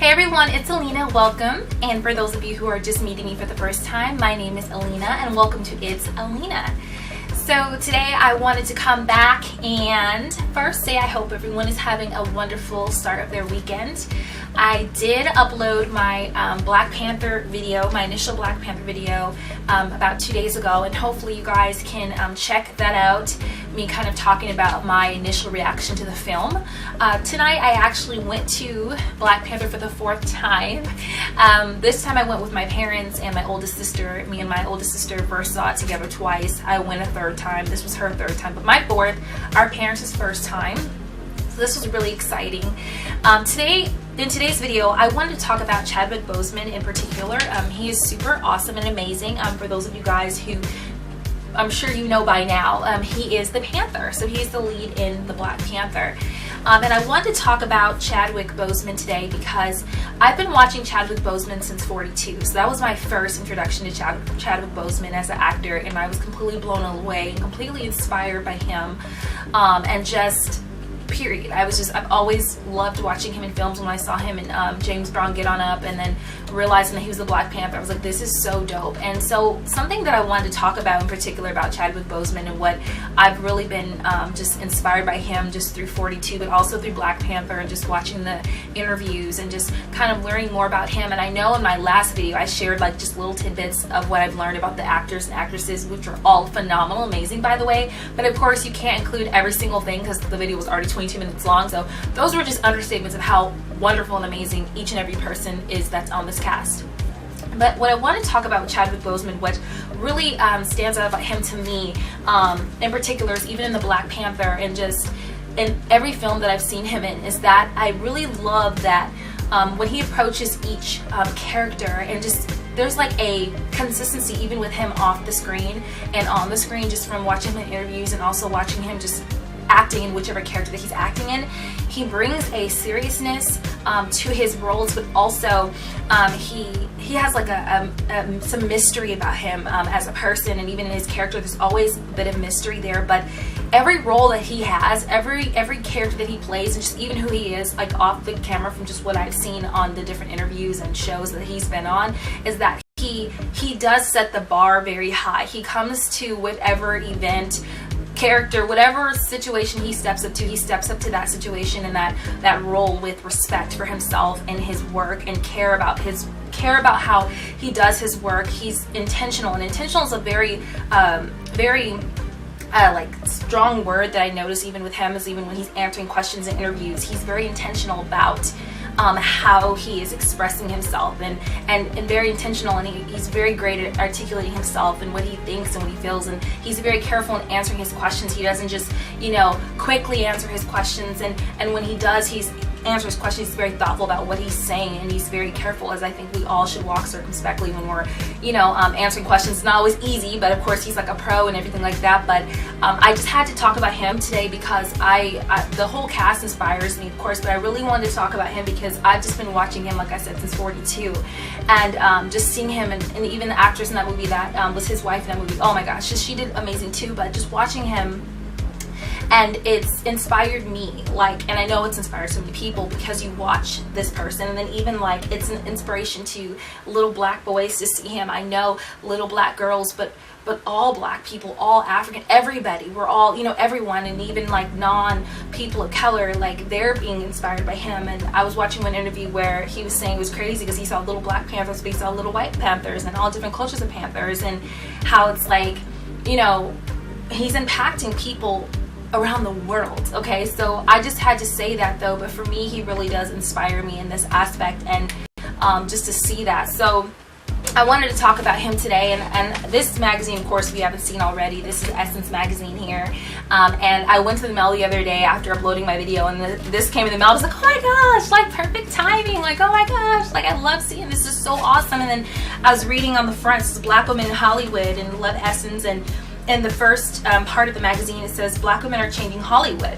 Hey everyone, it's Alena. Welcome. And for those of you who are just meeting me for the first time, my name is Alena and welcome to It's Alena. So today I wanted to come back and first say I hope everyone is having a wonderful start of their weekend. I did upload my Black Panther video, my initial Black Panther video about 2 days ago, and hopefully you guys can check that out, me kind of talking about my initial reaction to the film. Tonight I actually went to Black Panther for the 4th time. This time I went with my parents and my oldest sister. Me and my oldest sister first saw it together twice. I went a 3rd time. This was her 3rd time, but my 4th, our parents' first time. So this was really exciting. In today's video, I wanted to talk about Chadwick Boseman in particular. He is super awesome and amazing. For those of you guys who I'm sure you know by now, he is the Panther. So he's the lead in the Black Panther. And I wanted to talk about Chadwick Boseman today because I've been watching Chadwick Boseman since 42. So that was my first introduction to Chadwick Boseman as an actor, and I was completely blown away and completely inspired by him. And just period. I've always loved watching him in films. When I saw him in James Brown Get On Up and then realizing that he was the Black Panther, I was like, this is so dope. And so something that I wanted to talk about in particular about Chadwick Boseman and what I've really been just inspired by him just through 42, but also through Black Panther and just watching the interviews and just kind of learning more about him. And I know in my last video I shared like just little tidbits of what I've learned about the actors and actresses, which are all phenomenal, amazing by the way, but of course you can't include every single thing because the video was already 22 minutes long. So those were just understatements of how wonderful and amazing each and every person is that's on this cast. But what I want to talk about with Chadwick Boseman, what really stands out about him to me in particular is even in the Black Panther and just in every film that I've seen him in, is that I really love that when he approaches each character and just there's like a consistency even with him off the screen and on the screen, just from watching him in interviews and also watching him just acting in whichever character that he's acting in. He brings a seriousness to his roles, but also he has like some mystery about him as a person, and even in his character there's always a bit of mystery there. But every role that he has, every character that he plays, and just even who he is like off the camera, from just what I've seen on the different interviews and shows that he's been on, is that he does set the bar very high. He comes to whatever event, character, whatever situation he steps up to that situation and that role with respect for himself and his work, and care about how he does his work. He's intentional, and intentional is a very like strong word that I notice even with him, is even when he's answering questions in interviews, he's very intentional about how he is expressing himself and very intentional, and he's very great at articulating himself and what he thinks and what he feels, and he's very careful in answering his questions. He doesn't just quickly answer his questions, and when he does, answers questions, he's very thoughtful about what he's saying, and he's very careful, as I think we all should walk circumspectly when we're answering questions. It's not always easy, but of course he's like a pro and everything like that. But I just had to talk about him today because the whole cast inspires me, of course, but I really wanted to talk about him because I've just been watching him, like I said, since 42, and just seeing him and even the actress in that movie that was his wife in that movie, oh my gosh, she did amazing too. But just watching him, and it's inspired me, and I know it's inspired so many people because you watch this person, and then even it's an inspiration to little black boys to see him. I know little black girls, but all black people, all African, everybody, we're all, everyone, and even non-people of color, they're being inspired by him. And I was watching one interview where he was saying it was crazy because he saw little Black Panthers, but he saw little white Panthers and all different cultures of Panthers, and how it's he's impacting people around the world. Okay, so I just had to say that though, but for me he really does inspire me in this aspect, and just to see that. So I wanted to talk about him today, and this magazine, of course, we haven't seen already. This is Essence magazine here, and I went to the mail the other day after uploading my video, and this came in the mail. I was like, oh my gosh, perfect timing, oh my gosh, I love seeing this, is so awesome. And then I was reading on the front, this is Black women in Hollywood, and love Essence, and in the first part of the magazine it says, Black women are changing Hollywood.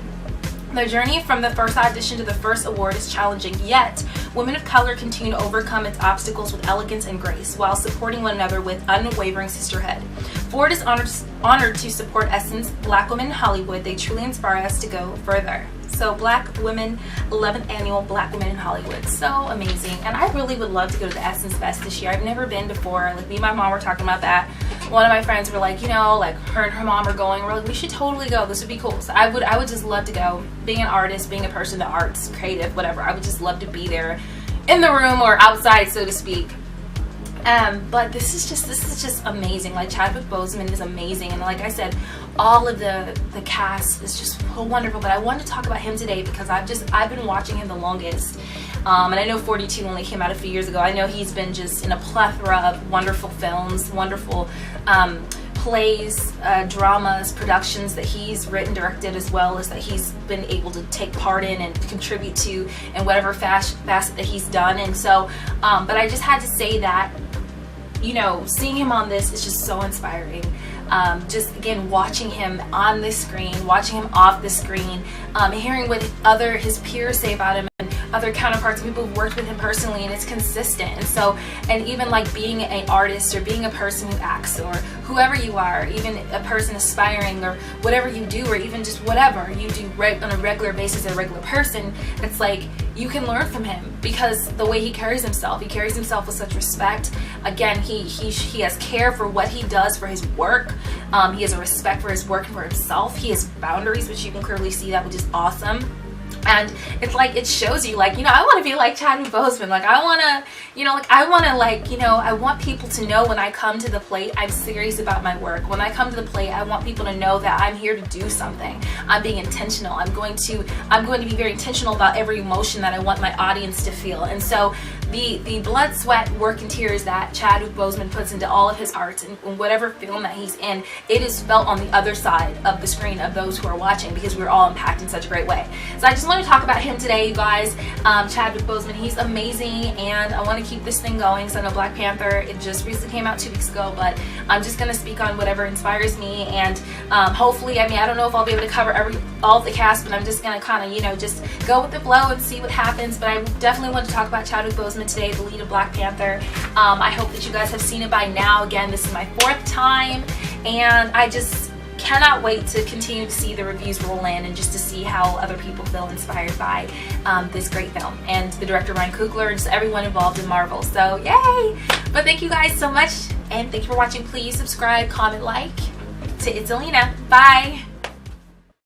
The journey from the first audition to the first award is challenging, yet women of color continue to overcome its obstacles with elegance and grace while supporting one another with unwavering sisterhood. Ford is honored to support Essence Black Women in Hollywood. They truly inspire us to go further. So Black Women, 11th Annual Black Women in Hollywood. So amazing. And I really would love to go to the Essence Fest this year. I've never been before. Like, me and my mom were talking about that. One of my friends were like, you know, like her and her mom are going. We're like, we should totally go. This would be cool. So I would just love to go. Being an artist, being a person that arts, creative, whatever. I would just love to be there in the room or outside, so to speak. But this is just amazing. Like, Chadwick Boseman is amazing, and like I said, all of the cast is just so wonderful. But I wanted to talk about him today because I've been watching him the longest, and I know 42 only came out a few years ago. I know he's been just in a plethora of wonderful films, wonderful plays, dramas, productions that he's written, directed, as well as that he's been able to take part in and contribute to in whatever facet that he's done. And so, but I just had to say that, you know, seeing him on this is just so inspiring. Just again, watching him on the screen, watching him off the screen, hearing what his peers say about him, and other counterparts, people who've worked with him personally, and it's consistent. And so, and even like being an artist or being a person who acts, or whoever you are, even a person aspiring, or whatever you do, or even just whatever you do on a regular basis as a regular person, it's like you can learn from him because the way he carries himself with such respect. Again, he has care for what he does for his work. He has a respect for his work and for himself. He has boundaries, which you can clearly see that, which is awesome. And it's like, it shows you, like, you know, I want to be like Chadwick Boseman. Like, I want to, you know, like, I want to, like, you know, I want people to know when I come to the plate, I'm serious about my work. When I come to the plate, I want people to know that I'm here to do something. I'm being intentional. I'm going to be very intentional about every emotion that I want my audience to feel. And so the blood, sweat, work, and tears that Chadwick Boseman puts into all of his arts and whatever film that he's in, it is felt on the other side of the screen of those who are watching, because we're all impacted in such a great way. So I just want to talk about him today, you guys. Chadwick Boseman, he's amazing, and I want to keep this thing going. So I know Black Panther, it just recently came out 2 weeks ago, but I'm just going to speak on whatever inspires me, and hopefully, I mean, I don't know if I'll be able to cover all of the cast, but I'm just going to kind of, you know, just go with the flow and see what happens. But I definitely want to talk about Chadwick Boseman today, the lead of Black Panther. I hope that you guys have seen it by now. Again, this is my 4th time, and I just cannot wait to continue to see the reviews roll in and just to see how other people feel inspired by this great film, and the director Ryan Coogler, and just everyone involved in Marvel. So yay! But thank you guys so much, and thank you for watching. Please subscribe, comment, like. To It's Alena. Bye!